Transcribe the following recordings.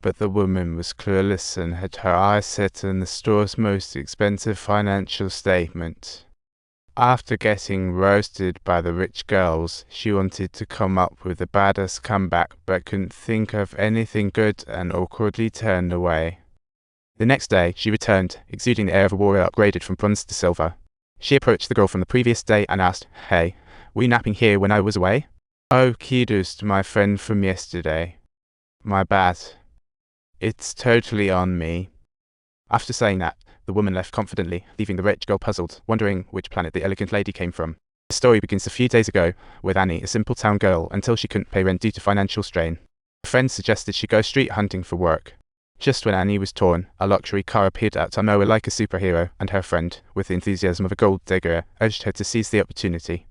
But the woman was clueless and had her eyes set on the store's most expensive financial statement. After getting roasted by the rich girls, she wanted to come up with a badass comeback but couldn't think of anything good and awkwardly turned away. The next day, she returned, exuding the air of a warrior upgraded from bronze to silver. She approached the girl from the previous day and asked, "Hey, were you napping here when I was away?" "Oh, kudos to my friend from yesterday. My bad. It's totally on me." After saying that, the woman left confidently, leaving the rich girl puzzled, wondering which planet the elegant lady came from. The story begins a few days ago, with Annie, a simple town girl, until she couldn't pay rent due to financial strain. A friend suggested she go street hunting for work. Just when Annie was torn, a luxury car appeared out of nowhere like a superhero, and her friend, with the enthusiasm of a gold digger, urged her to seize the opportunity.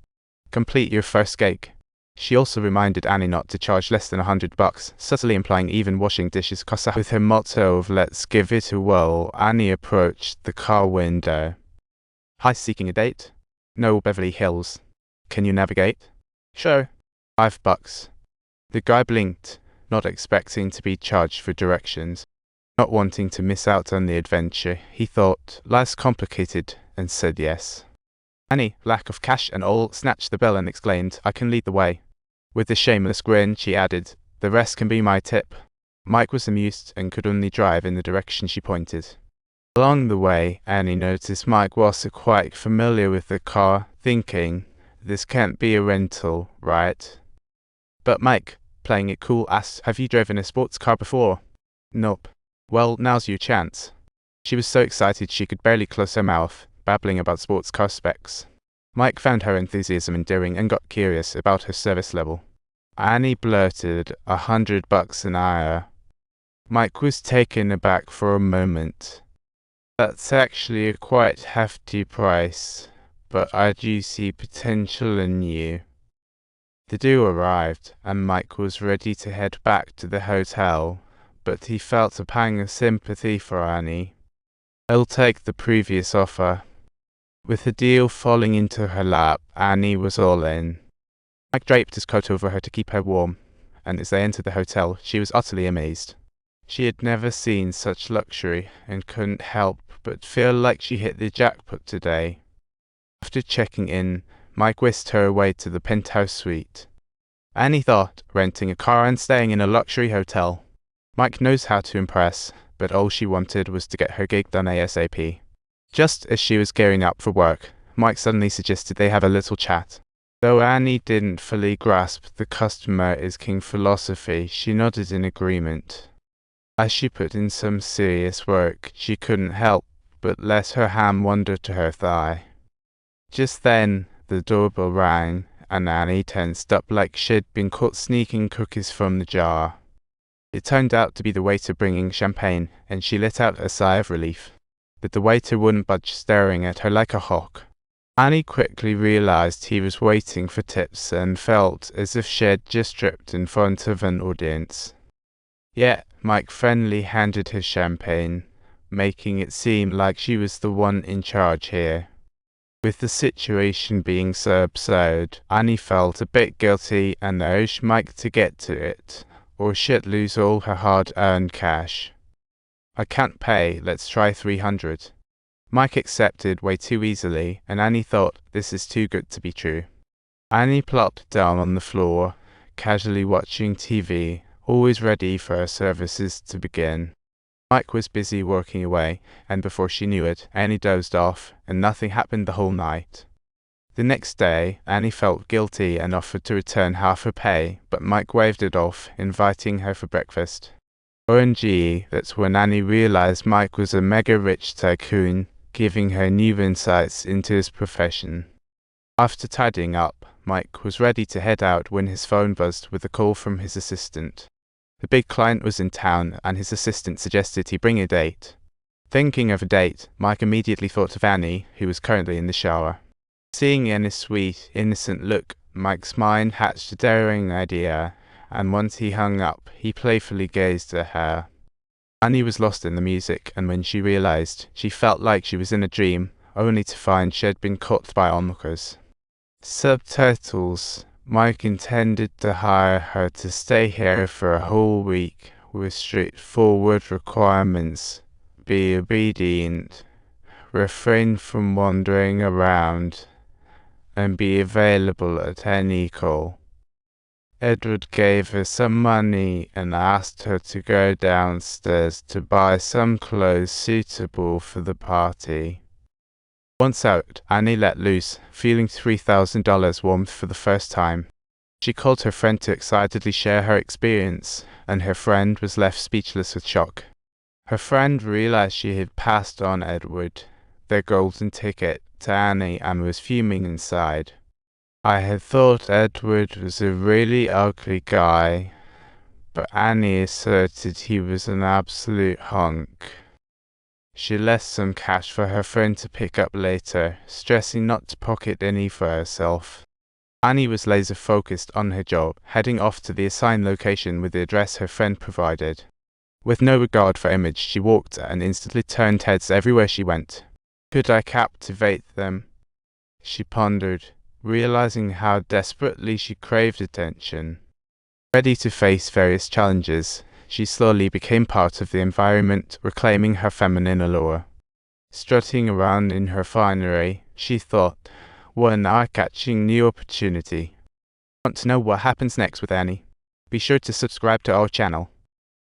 "Complete your first gig." She also reminded Annie not to charge less than $100, subtly implying even washing dishes costs. With her motto of "let's give it a whirl," Annie approached the car window. "Hi, seeking a date?" "No, Beverly Hills." "Can you navigate?" "Sure." $5. The guy blinked, not expecting to be charged for directions. Not wanting to miss out on the adventure, he thought, "Life's complicated," and said yes. Annie, lack of cash and all, snatched the bell and exclaimed, "I can lead the way." With a shameless grin, she added, "The rest can be my tip." Mike was amused and could only drive in the direction she pointed. Along the way, Annie noticed Mike was quite familiar with the car, thinking, "This can't be a rental, right?" But Mike, playing it cool, asked, "Have you driven a sports car before?" "Nope." "Well, now's your chance." She was so excited she could barely close her mouth, babbling about sports car specs. Mike found her enthusiasm endearing and got curious about her service level. Annie blurted, $100 an hour. Mike was taken aback for a moment. "That's actually a quite hefty price, but I do see potential in you." The duo arrived, and Mike was ready to head back to the hotel, but he felt a pang of sympathy for Annie. "I'll take the previous offer." With the deal falling into her lap, Annie was all in. Mike draped his coat over her to keep her warm, and as they entered the hotel, she was utterly amazed. She had never seen such luxury and couldn't help but feel like she hit the jackpot today. After checking in, Mike whisked her away to the penthouse suite. Annie thought, renting a car and staying in a luxury hotel. Mike knows how to impress, but all she wanted was to get her gig done ASAP. Just as she was gearing up for work, Mike suddenly suggested they have a little chat. Though Annie didn't fully grasp the customer is king philosophy, she nodded in agreement. As she put in some serious work, she couldn't help but let her hand wander to her thigh. Just then, the doorbell rang, and Annie tensed up like she'd been caught sneaking cookies from the jar. It turned out to be the waiter bringing champagne, and she let out a sigh of relief. But the waiter wouldn't budge, staring at her like a hawk. Annie quickly realized he was waiting for tips and felt as if she'd just tripped in front of an audience. Yet, Mike friendly handed her champagne, making it seem like she was the one in charge here. With the situation being so absurd, Annie felt a bit guilty and urged Mike to get to it, or she'd lose all her hard-earned cash. "I can't pay, let's try 300. Mike accepted way too easily, and Annie thought, this is too good to be true. Annie plopped down on the floor, casually watching TV, always ready for her services to begin. Mike was busy working away, and before she knew it, Annie dozed off, and nothing happened the whole night. The next day, Annie felt guilty and offered to return half her pay, but Mike waved it off, inviting her for breakfast. OMG, that's when Annie realized Mike was a mega-rich tycoon, giving her new insights into his profession. After tidying up, Mike was ready to head out when his phone buzzed with a call from his assistant. The big client was in town, and his assistant suggested he bring a date. Thinking of a date, Mike immediately thought of Annie, who was currently in the shower. Seeing Annie's sweet, innocent look, Mike's mind hatched a daring idea, and once he hung up, he playfully gazed at her. Annie was lost in the music, and when she realized, she felt like she was in a dream, only to find she had been caught by onlookers. Subtitles. Mike intended to hire her to stay here for a whole week, with straightforward requirements: be obedient, refrain from wandering around, and be available at any call. Edward gave her some money and asked her to go downstairs to buy some clothes suitable for the party. Once out, Annie let loose, feeling $3,000 warmth for the first time. She called her friend to excitedly share her experience, and her friend was left speechless with shock. Her friend realized she had passed on Edward, their golden ticket, to Annie, and was fuming inside. I had thought Edward was a really ugly guy, but Annie asserted he was an absolute hunk. She left some cash for her friend to pick up later, stressing not to pocket any for herself. Annie was laser-focused on her job, heading off to the assigned location with the address her friend provided. With no regard for image, she walked and instantly turned heads everywhere she went. Could I captivate them? She pondered, realizing how desperately she craved attention. Ready to face various challenges, she slowly became part of the environment, reclaiming her feminine allure. Strutting around in her finery, she thought, what an eye-catching new opportunity. Want to know what happens next with Annie? Be sure to subscribe to our channel.